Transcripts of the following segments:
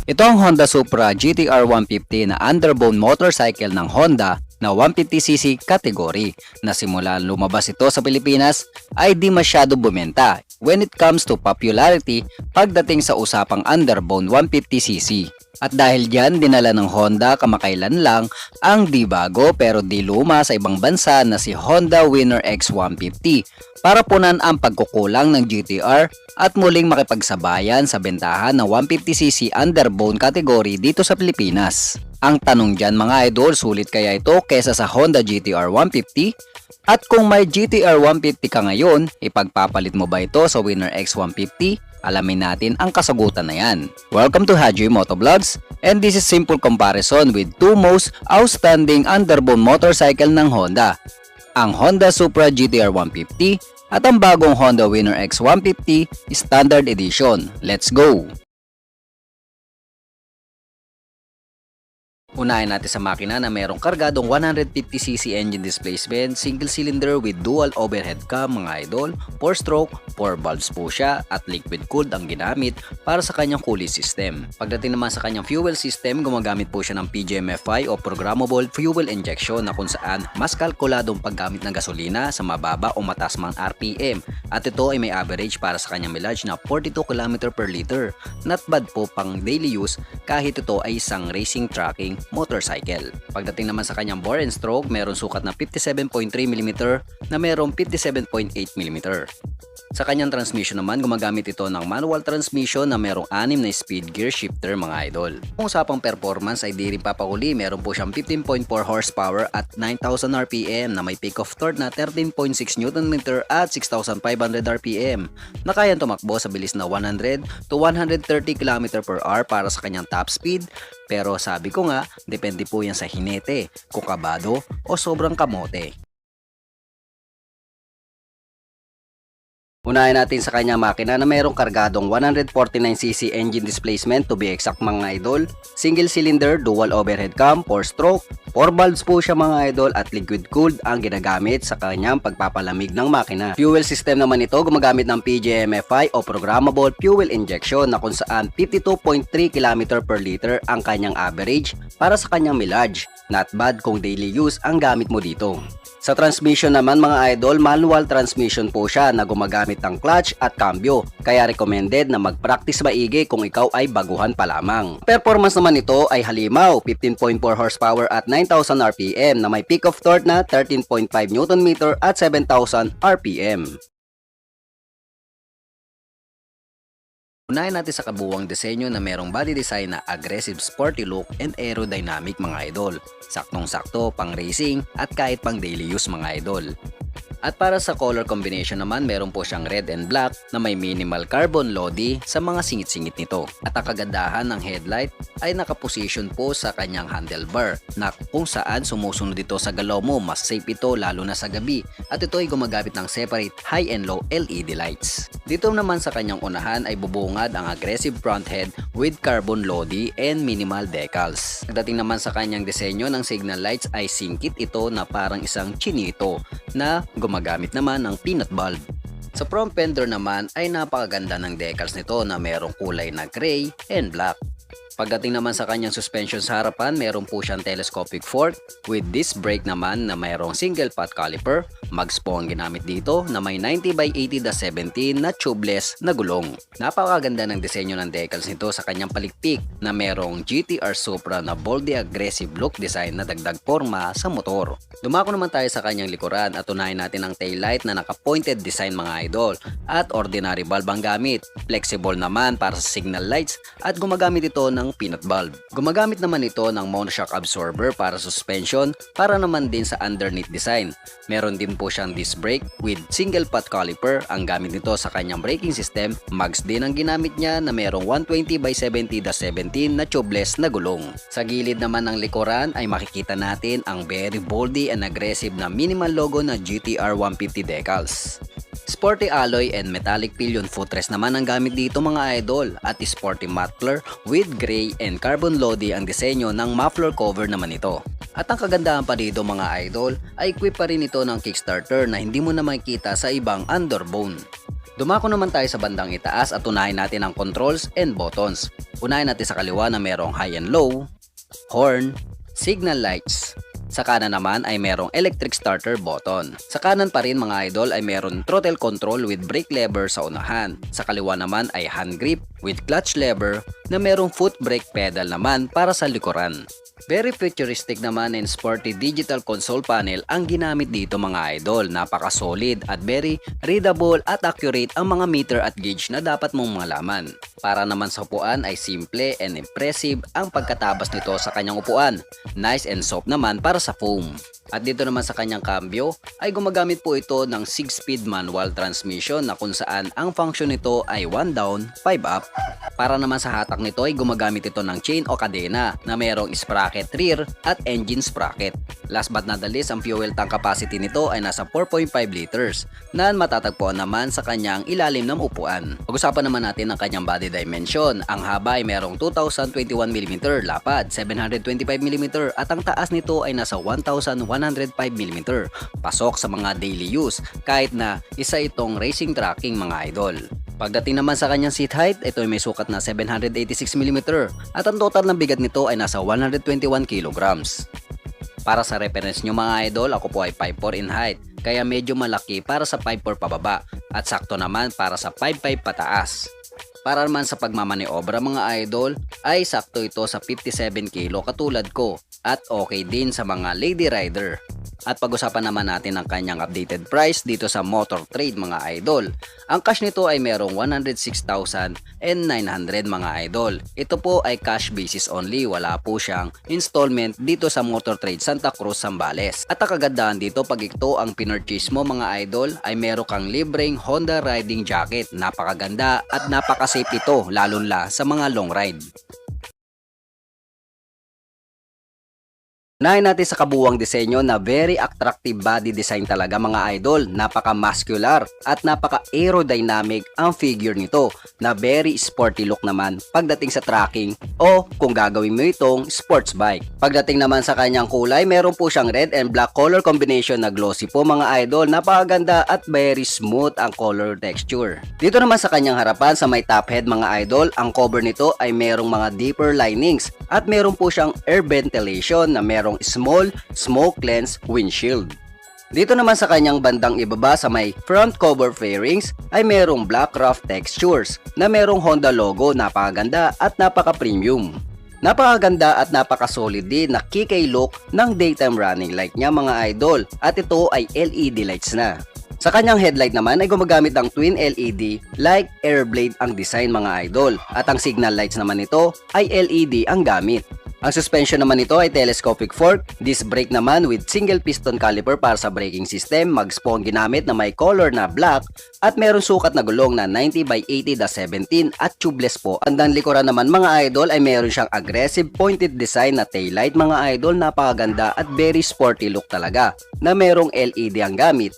Ito ang Honda Supra GTR 150 na underbone motorcycle ng Honda na 150cc category na simula lumabas ito sa Pilipinas ay di masyado bumenta when it comes to popularity pagdating sa usapang underbone 150cc. At dahil dyan, dinala ng Honda kamakailan lang ang di bago pero di luma sa ibang bansa na si Honda Winner X150 para punan ang pagkukulang ng GTR at muling makipagsabayan sa bentahan ng 150cc underbone category dito sa Pilipinas. Ang tanong dyan mga idol, sulit kaya ito kesa sa Honda GTR 150? At kung may GTR 150 ka ngayon, ipagpapalit mo ba ito sa Winner X150? Alamin natin ang kasagutan na yan. Welcome to Haji Motovlogs, and this is simple comparison with two most outstanding underbone motorcycle ng Honda. Ang Honda Supra GTR 150 at ang bagong Honda Winner X150 Standard Edition. Let's go! Unahin natin sa makina na merong kargadong 150cc engine displacement, single cylinder with dual overhead cam mga idol, 4-stroke, 4 valves po siya at liquid cooled ang ginamit para sa kanyang cooling system. Pagdating naman sa kanyang fuel system, gumagamit po siya ng PGM-FI o Programmable Fuel Injection na kung saan mas kalkuladong paggamit ng gasolina sa mababa o mataas mang RPM at ito ay may average para sa kanyang mileage na 42 km per liter. Not bad po pang daily use kahit ito ay isang racing tracking motorcycle. Pagdating naman sa kanyang bore and stroke, meron sukat na 57.3mm na merong 57.8mm. Sa kanyang transmission naman, gumagamit ito ng manual transmission na merong 6 na speed gear shifter mga idol. Kung usapang performance ay di rin papakuli, meron po siyang 15.4 horsepower at 9,000 RPM na may peak of torque na 13.6 Nm at 6,500 RPM na kayang tumakbo sa bilis na 100 to 130 km per hour para sa kanyang top speed. Pero sabi ko nga, depende po yan sa hinete, kung kabado o sobrang kamote. Unahin natin sa kanyang makina na mayroong kargadong 149cc engine displacement to be exact mga idol, single cylinder, dual overhead cam, 4-stroke, 4 valves po siya mga idol at liquid cooled ang ginagamit sa kanyang pagpapalamig ng makina. Fuel system naman ito gumagamit ng PGM-FI o Programmable Fuel Injection na kung saan 52.3 km per liter ang kanyang average para sa kanyang mileage. Not bad kung daily use ang gamit mo dito. Sa transmission naman mga idol, manual transmission po siya na gumagamit ng clutch at cambio, kaya recommended na mag-practice maigi kung ikaw ay baguhan pa lamang. Performance naman ito ay halimaw, 15.4 horsepower at 9,000 RPM na may peak of torque na 13.5 Nm at 7,000 RPM. Unahin natin sa kabuuang disenyo na merong body design na aggressive sporty look and aerodynamic mga idol. Saktong-sakto pang racing at kahit pang daily use mga idol. At para sa color combination naman, meron po siyang red and black na may minimal carbon lodi sa mga singit-singit nito. At ang kagandahan ng headlight ay nakaposition po sa kanyang handlebar na kung saan sumusunod ito sa galaw mo, mas safe ito lalo na sa gabi. At ito ay gumagamit ng separate high and low LED lights. Dito naman sa kanyang unahan ay bubungad ang aggressive front head with carbon lodi and minimal decals. Pagdating naman sa kanyang disenyo ng signal lights ay singkit ito na parang isang chinito na gumagamit naman ng peanut bulb. Sa front fender naman ay napakaganda ng decals nito na merong kulay na gray and black. Pagdating naman sa kanyang suspension sa harapan, meron po siyang telescopic fork with disc brake naman na mayroong single pot caliper. Mags po ang ginamit dito na may 90/80/17 na tubeless na gulong. Napakaganda ng disenyo ng decals nito sa kanyang palikpik na merong GTR Supra na boldy aggressive look design na dagdag forma sa motor. Dumako naman tayo sa kanyang likuran at unahin natin ang taillight na naka-pointed design mga idol at ordinary bulb ang gamit. Flexible naman para sa signal lights at gumagamit ito ng peanut bulb. Gumagamit naman ito ng monoshock absorber para suspension para naman din sa underneath design. Meron din po siyang disc brake with single pot caliper ang gamit nito sa kanyang braking system. Mags din ang ginamit niya na merong 120/70/17 na tubeless na gulong. Sa gilid naman ng likuran ay makikita natin ang very boldy and aggressive na minimal logo na GTR 150 decals. Sporty alloy and metallic pillion footrest naman ang gamit dito mga idol at sporty muffler with gray and carbon lodi ang disenyo ng muffler cover naman ito. At ang kagandahan pa dito mga idol ay equip pa rin ito ng kickstarter na hindi mo na makikita sa ibang underbone. Dumako naman tayo sa bandang itaas at unahin natin ang controls and buttons. Unahin natin sa kaliwa na merong high and low, horn, signal lights. Sa kanan naman ay merong electric starter button. Sa kanan pa rin mga idol ay meron throttle control with brake lever sa unahan. Sa kaliwa naman ay hand grip with clutch lever na merong foot brake pedal naman para sa likuran. Very futuristic naman and sporty digital console panel ang ginamit dito mga idol. Napaka-solid at very readable at accurate ang mga meter at gauge na dapat mong malaman. Para naman sa upuan ay simple and impressive ang pagkatabas nito sa kanyang upuan. Nice and soft naman para sa foam. At dito naman sa kanyang kambyo ay gumagamit po ito ng 6-speed manual transmission na kung saan ang function nito ay 1 down, 5 up. Para naman sa hatak nito ay gumagamit ito ng chain o kadena na mayroong sprocket rear at engine sprocket. Last but not the least, ang fuel tank capacity nito ay nasa 4.5 liters na matatagpuan naman sa kanyang ilalim ng upuan. Pag-usapan naman natin ang kanyang body dimension. Ang haba ay mayroong 2021mm, lapad 725mm at ang taas nito ay nasa 1105mm. Pasok sa mga daily use kahit na isa itong racing tracking mga idol. Pagdating naman sa kanyang seat height, ito ay may sukat na 786mm at ang total ng bigat nito ay nasa 121 kilograms. Para sa reference nyo mga idol, ako po ay 5'4" in height, kaya medyo malaki para sa 5'4" pababa at sakto naman para sa 5'5" pataas. Para naman sa pagmamaneobra mga idol, ay sakto ito sa 57 kilo katulad ko at okay din sa mga lady rider. At pag-usapan naman natin ang kanyang updated price dito sa Motor Trade mga idol. Ang cash nito ay merong 106,900 mga idol. Ito po ay cash basis only, wala po siyang installment dito sa Motor Trade Santa Cruz, Zambales. At ang kagandahan dito pag ito ang pinurchase mo mga idol ay meron kang libreng Honda riding jacket. Napakaganda at napaka-safe ito lalo na sa mga long ride. Unahin natin sa kabuuang disenyo na very attractive body design talaga mga idol. Napaka-muscular at napaka-aerodynamic ang figure nito na very sporty look naman pagdating sa tracking o kung gagawin mo itong sports bike. Pagdating naman sa kanyang kulay, meron po siyang red and black color combination na glossy po mga idol. Napakaganda at very smooth ang color texture. Dito naman sa kanyang harapan sa may top head mga idol, ang cover nito ay merong mga deeper linings at meron po siyang air ventilation na merong small smoke lens windshield. Dito naman sa kanyang bandang ibaba sa may front cover fairings ay merong black rough textures na merong Honda logo. Napakaganda at napaka-premium. Napakaganda at napaka-solid din na kikay look ng daytime running light niya mga idol at ito ay LED lights na. Sa kanyang headlight naman ay gumagamit ng twin LED like Airblade ang design mga idol at ang signal lights naman nito ay LED ang gamit. Ang suspension naman nito ay telescopic fork, disc brake naman with single piston caliper para sa braking system, mags po ang ginamit na may color na black at meron sukat na gulong na 90/80/17 at tubeless po. Ang likuran naman mga idol ay meron siyang aggressive pointed design na taillight mga idol, napakaganda at very sporty look talaga na merong LED ang gamit.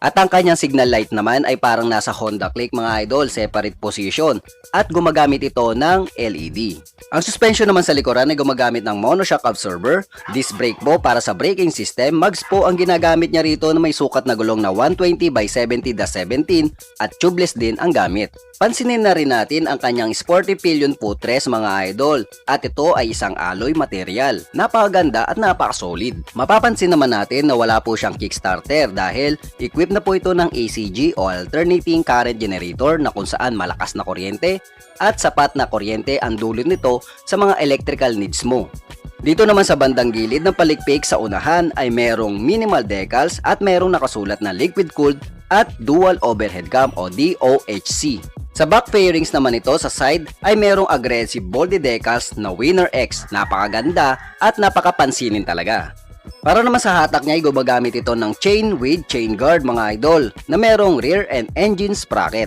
At ang kanyang signal light naman ay parang nasa Honda Click mga idol, separate position at gumagamit ito ng LED. Ang suspension naman sa likuran ay gumagamit ng monoshock absorber, disc brake po para sa braking system, mags po ang ginagamit niya rito na may sukat na gulong na 120/70/17 at tubeless din ang gamit. Pansinin na rin natin ang kanyang sporty pillion footrest mga idol at ito ay isang alloy material. Napakaganda at napakasolid. Mapapansin naman natin na wala po siyang kickstarter dahil equipped na po ito ng ACG o alternating current generator na kung saan malakas na kuryente at sapat na kuryente ang dulot nito sa mga electrical needs mo. Dito naman sa bandang gilid ng palikpik sa unahan ay merong minimal decals at merong nakasulat na liquid cooled at dual overhead cam o DOHC. Sa back fairings naman ito sa side ay merong aggressive boldy decals na Winner X. Napakaganda at napakapansinin talaga. Para naman sa hatak niya ay gumagamit ito ng chain with chain guard mga idol na merong rear and engine sprocket.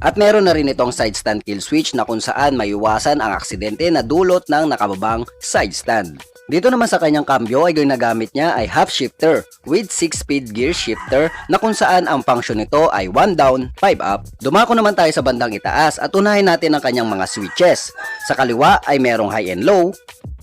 At meron na rin itong side stand kill switch na kung saan maiwasan ang aksidente na dulot ng nakababang side stand. Dito naman sa kanyang kambyo ay ginagamit niya ay half shifter with 6-speed gear shifter na kung saan ang function nito ay 1 down, 5 up. Dumako naman tayo sa bandang itaas at unahin natin ang kanyang mga switches. Sa kaliwa ay merong high and low,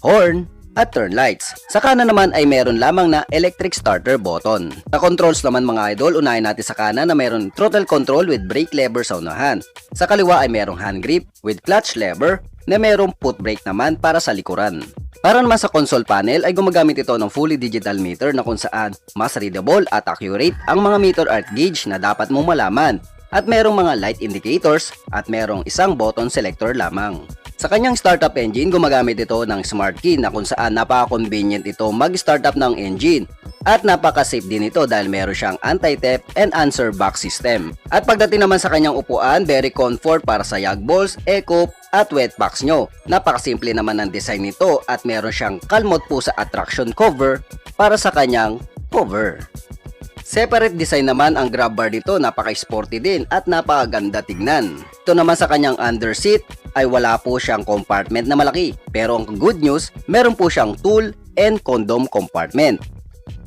horn, at turn lights. Sa kanan naman ay meron lamang na electric starter button. Sa controls naman mga idol, unahin natin sa kanan na meron throttle control with brake lever sa unahan. Sa kaliwa ay merong hand grip with clutch lever na merong foot brake naman para sa likuran. Para naman sa console panel ay gumagamit ito ng fully digital meter na kung saan mas readable at accurate ang mga meter at gauge na dapat mong malaman. At merong mga light indicators at merong isang button selector lamang. Sa kanyang startup engine, gumagamit ito ng smart key na kung saan napaka-convenient ito mag-startup ng engine. At napaka-safe din ito dahil meron siyang anti-theft and answer box system. At pagdating naman sa kanyang upuan, very comfort para sa yag balls, eco at wet box nyo. Napakasimple naman ng design nito at meron siyang kalmot po sa attraction cover para sa kanyang cover. Separate design naman ang grab bar nito, napaka-sporty din at napakaganda tignan. Ito naman sa kanyang underseat ay wala po siyang compartment na malaki. Pero ang good news, meron po siyang tool and condom compartment.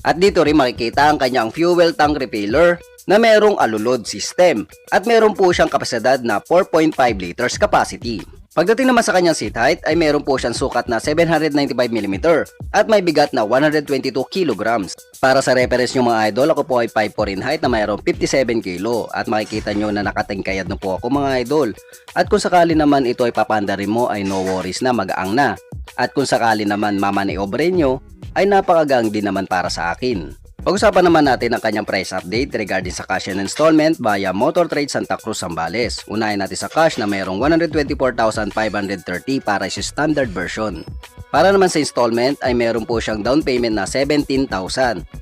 At dito rin makikita ang kanyang fuel tank refiller na merong alulod system. At meron po siyang kapasidad na 4.5 liters capacity. Pagdating naman sa kanyang seat height ay meron po siyang sukat na 795mm at may bigat na 122 kg. Para sa reference nyo mga idol, ako po ay 5'4" in height na mayroong 57 kg at makikita nyo na nakatingkayad na po ako mga idol. At kung sakali naman ito ay papandarin mo ay no worries na, magaang na. At kung sakali naman mamaneobre nyo ay napakagang din naman para sa akin. Pag-usapan naman natin ang kanyang price update regarding sa cash and installment via Motor Trade Santa Cruz, Zambales. Unahin natin sa cash na mayroong 124,530 para sa standard version. Para naman sa installment ay meron po siyang down payment na 17,000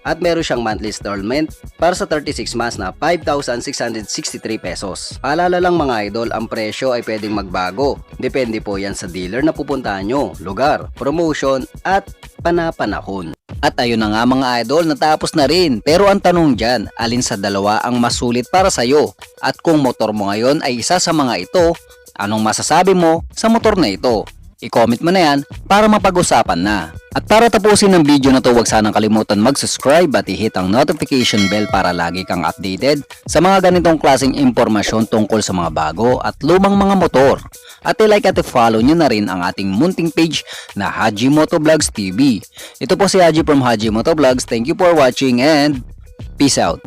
at meron siyang monthly installment para sa 36 months na 5,663 pesos. Paalala lang mga idol, ang presyo ay pwedeng magbago. Depende po yan sa dealer na pupuntahan nyo, lugar, promotion at panapanahon. At ayun na nga mga idol, natapos na rin. Pero ang tanong dyan, alin sa dalawa ang mas sulit para sa'yo? At kung motor mo ngayon ay isa sa mga ito, anong masasabi mo sa motor na ito? I-comment mo na yan para mapag-usapan na. At para tapusin ang video na to, huwag sanang kalimutan mag-subscribe at i-hit ang notification bell para lagi kang updated sa mga ganitong klaseng impormasyon tungkol sa mga bago at lumang mga motor. At i-like at i-follow nyo na rin ang ating munting page na Haji Motovlogs TV. Ito po si Haji from Haji Motovlogs. Thank you for watching and peace out.